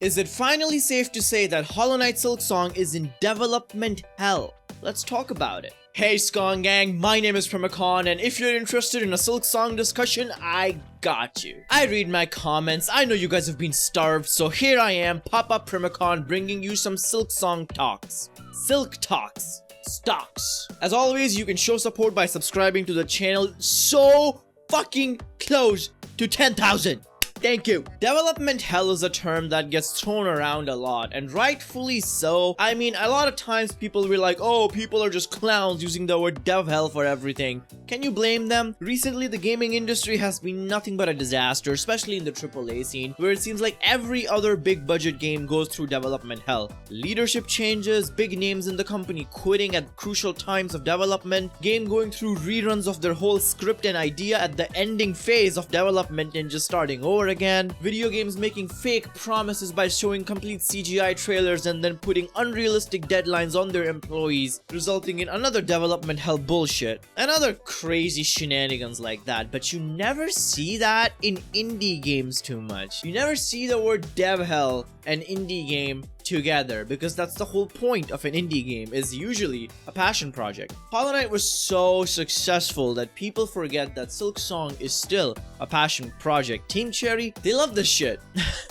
Is it finally safe to say that Hollow Knight Silksong is in development hell? Let's talk about it. Hey Skong Gang, my name is Primacon, and if you're interested in a Silksong discussion, I got you. I read my comments, I know you guys have been starved, so here I am, Papa Primacon, bringing you some Silksong talks. Silk talks. Stocks. As always, you can show support by subscribing to the channel so fucking close to 10,000. Thank you. Development hell is a term that gets thrown around a lot, and rightfully so. I mean, a lot of times people will be like, oh, people are just clowns using the word dev hell for everything. Can you blame them? Recently, the gaming industry has been nothing but a disaster, especially in the AAA scene, where it seems like every other big budget game goes through development hell. Leadership changes, big names in the company quitting at crucial times of development, game going through reruns of their whole script and idea at the ending phase of development and just starting over again, video games making fake promises by showing complete CGI trailers and then putting unrealistic deadlines on their employees, resulting in another development hell bullshit, and other crazy shenanigans like that. But you never see that in indie games too much. You never see the word dev hell and indie game together, because that's the whole point of an indie game, is usually a passion project. Hollow Knight was so successful that people forget that Silksong is still a passion project. Team Cherry, they love this shit.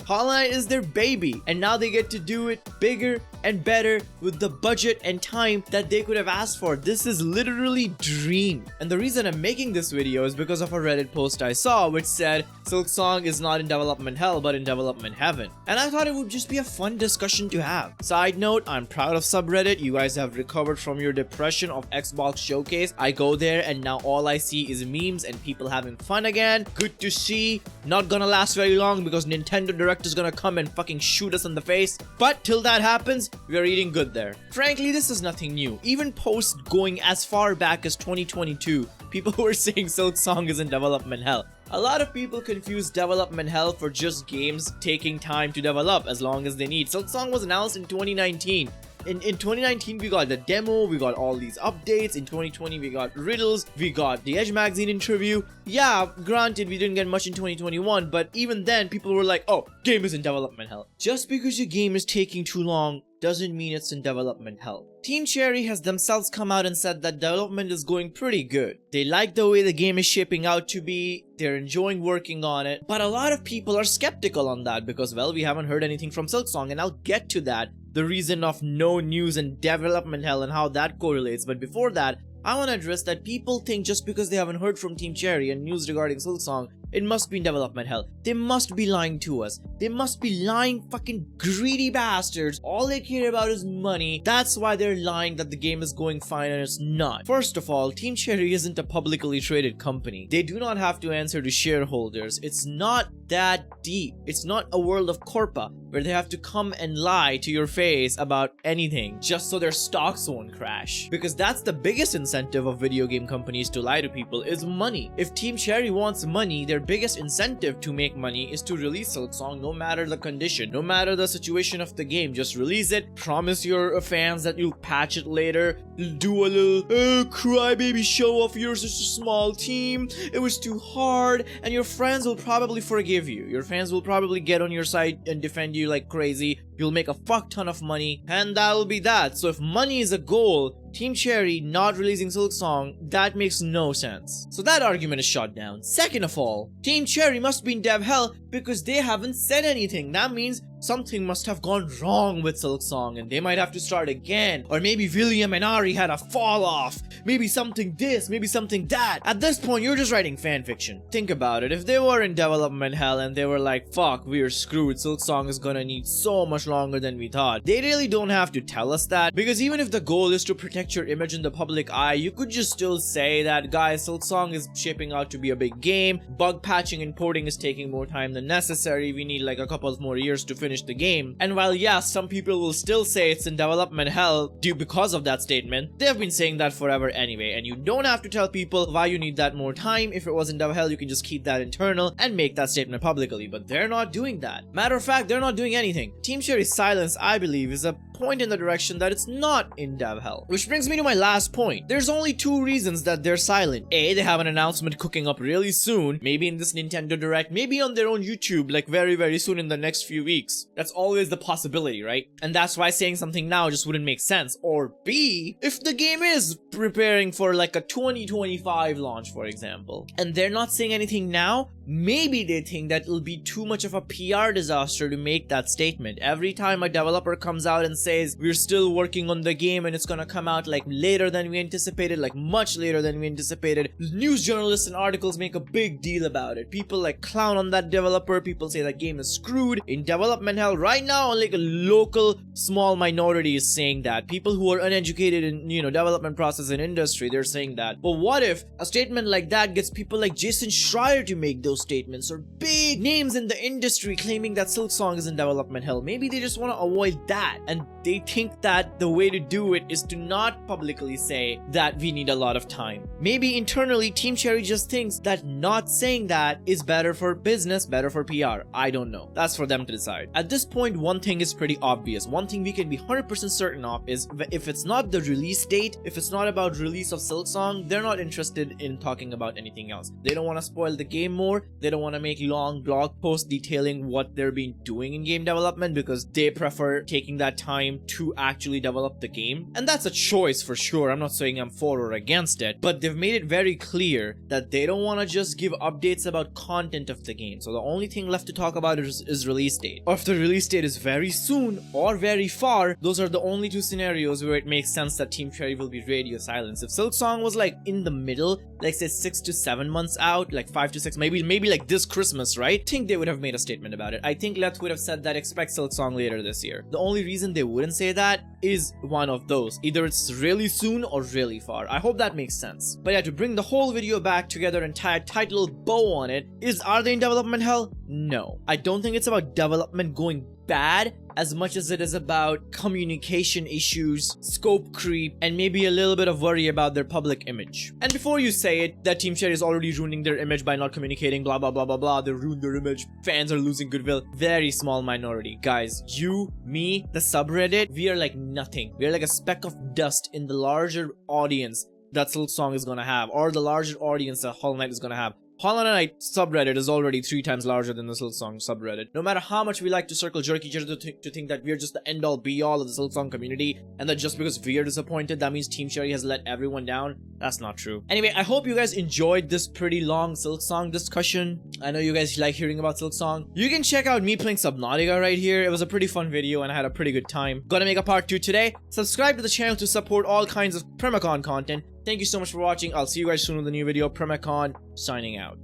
Hollow Knight is their baby, and now they get to do it bigger and better with the budget and time that they could have asked for. This is literally dream. And the reason I'm making this video is because of a Reddit post I saw which said Silksong is not in development hell but in development heaven, and I thought it would just be a fun discussion to have. Side note, I'm proud of subreddit. You guys have recovered from your depression of Xbox Showcase. I go there and now all I see is memes and people having fun again. Good to see. Not gonna last very long because Nintendo Direct is gonna come and fucking shoot us in the face, but till that happens, we are eating good there. Frankly, this is nothing new. Even post going as far back as 2022, people were saying Silksong is in development hell. A lot of people confuse development hell for just games taking time to develop as long as they need. Silksong was announced in 2019. In 2019, we got the demo, we got all these updates. In 2020, we got riddles, we got the Edge magazine interview. Yeah, granted, we didn't get much in 2021, but even then, people were like, oh, game is in development hell. Just because your game is taking too long doesn't mean it's in development hell. Team Cherry has themselves come out and said that development is going pretty good. They like the way the game is shaping out to be, they're enjoying working on it, but a lot of people are skeptical on that because, well, we haven't heard anything from Silksong, and I'll get to that, the reason of no news and development hell and how that correlates. But before that, I want to address that people think just because they haven't heard from Team Cherry and news regarding Silksong, it must be in development hell. They must be lying to us. They must be lying fucking greedy bastards. All they care about is money. That's why they're lying that the game is going fine and it's not. First of all, Team Cherry isn't a publicly traded company. They do not have to answer to shareholders. It's not that deep. It's not a world of corpa where they have to come and lie to your face about anything just so their stocks won't crash. Because that's the biggest incentive of video game companies to lie to people, is money. If Team Cherry wants money, their biggest incentive to make money is to release Silksong no matter the condition, no matter the situation of the game. Just release it, promise your fans that you'll patch it later, do a little crybaby show of yours, just a small team, it was too hard, and your friends will probably forgive you. Your fans will probably get on your side and defend you like crazy. You'll make a fuck ton of money, and that'll be that. So if money is a goal, Team Cherry not releasing Silksong, that makes no sense. So that argument is shot down. Second of all, Team Cherry must be in dev hell because they haven't said anything. That means something must have gone wrong with Silksong and they might have to start again. Or maybe William and Ari had a fall off. Maybe something this, maybe something that. At this point, you're just writing fanfiction. Think about it. If they were in development hell and they were like, fuck, we're screwed, Silksong is gonna need so much longer than we thought, they really don't have to tell us that, because even if the goal is to protect your image in the public eye, you could just still say that, guys, Silksong is shaping out to be a big game, bug patching and porting is taking more time than necessary, we need like a couple of more years to finish the game. And while yes, some people will still say it's in development hell because of that statement, they have been saying that forever anyway, and you don't have to tell people why you need that more time. If it was in dev hell, you can just keep that internal and make that statement publicly, but they're not doing that. Matter of fact, they're not doing anything. Team Cherry's silence, I believe, is a point in the direction that it's not in dev hell. Which brings me to my last point. There's only two reasons that they're silent. A, they have an announcement cooking up really soon, maybe in this Nintendo Direct, maybe on their own YouTube, like very soon in the next few weeks. That's always the possibility, right? And that's why saying something now just wouldn't make sense. Or B, if the game is preparing for like a 2025 launch, for example, and they're not saying anything now, maybe they think that it'll be too much of a PR disaster to make that statement. Every time a developer comes out and says, we're still working on the game and it's gonna come out like later than we anticipated, like much later than we anticipated, news journalists and articles make a big deal about it. People like clown on that developer, people say that game is screwed. In development hell right now, like a local small minority is saying that. People who are uneducated in, you know, development process and industry, they're saying that. But what if a statement like that gets people like Jason Schreier to make those statements, or big names in the industry claiming that Silksong is in development hell? Maybe they just want to avoid that, and they think that the way to do it is to not publicly say that we need a lot of time. Maybe internally Team Cherry just thinks that not saying that is better for business, better for PR. I don't know. That's for them to decide. At this point, one thing is pretty obvious. One thing we can be 100% certain of is if it's not the release date, if it's not about release of Silksong, they're not interested in talking about anything else. They don't want to spoil the game more. They don't want to make long blog posts detailing what they're been doing in game development because they prefer taking that time to actually develop the game. And that's a choice for sure. I'm not saying I'm for or against it, but they've made it very clear that they don't want to just give updates about content of the game. So the only thing left to talk about is release date. Or if the release date is very soon or very far, those are the only two scenarios where it makes sense that Team Cherry will be radio silence. If Silksong was like in the middle, like say 6 to 7 months out, like 5 to 6, maybe like this Christmas, right? I think they would have made a statement about it. I think Leth would have said that expect Silksong later this year. The only reason they wouldn't say that is one of those. Either it's really soon or really far. I hope that makes sense. But yeah, to bring the whole video back together and tie a tight little bow on it, are they in development hell? No. I don't think it's about development going bad as much as it is about communication issues, scope creep, and maybe a little bit of worry about their public image. And before you say it, that Team Cherry is already ruining their image by not communicating, blah blah blah blah blah, they ruined their image, fans are losing goodwill. Very small minority. Guys, you, me, the subreddit, we are like nothing. We are like a speck of dust in the larger audience that Silksong is gonna have, or the larger audience that Hollow Knight is gonna have. Hollow Knight subreddit is already 3 times larger than the Silksong subreddit. No matter how much we like to circle jerk each other to think that we're just the end all be all of the Silksong community, and that just because we're disappointed that means Team Cherry has let everyone down, that's not true. Anyway, I hope you guys enjoyed this pretty long Silksong discussion. I know you guys like hearing about Silksong. You can check out me playing Subnautica right here. It was a pretty fun video and I had a pretty good time. Gonna make a part 2 today. Subscribe to the channel to support all kinds of Primacon content. Thank you so much for watching. I'll see you guys soon with a new video. Primacon signing out.